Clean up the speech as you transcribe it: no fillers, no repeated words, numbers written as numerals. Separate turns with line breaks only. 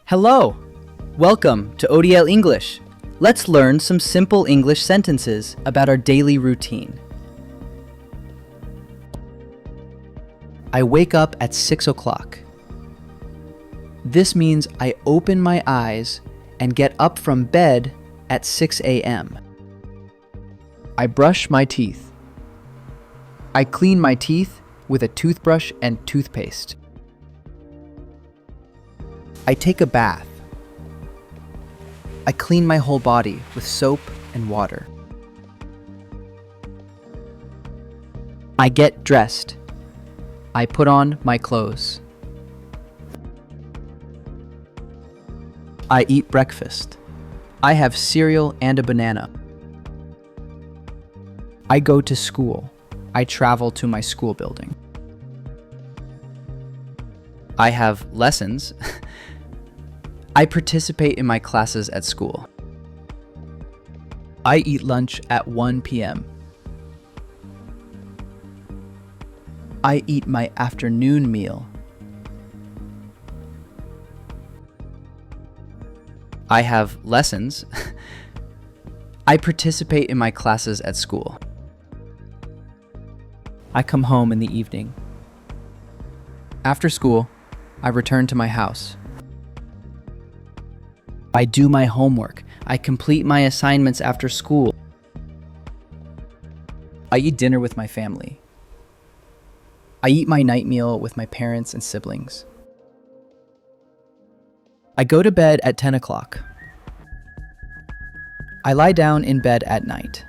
Hello! Welcome to ODL English. Let's learn some simple English sentences about our daily routine. I wake up at 6 o'clock. This means I open my eyes and get up from bed at 6 a.m. I brush my teeth. I clean my teeth with a toothbrush and toothpaste. I take a bath. I clean my whole body with soap and water. I get dressed. I put on my clothes. I eat breakfast. I have cereal and a banana. I go to school. I travel to my school building. I have lessons. I participate in my classes at school. I eat lunch at 1 p.m. I eat my afternoon meal. I have lessons. I participate in my classes at school. I come home in the evening. After school, I return to my house. I do my homework. I complete my assignments after school. I eat dinner with my family. I eat my night meal with my parents and siblings. I go to bed at 10 o'clock. I lie down in bed at night.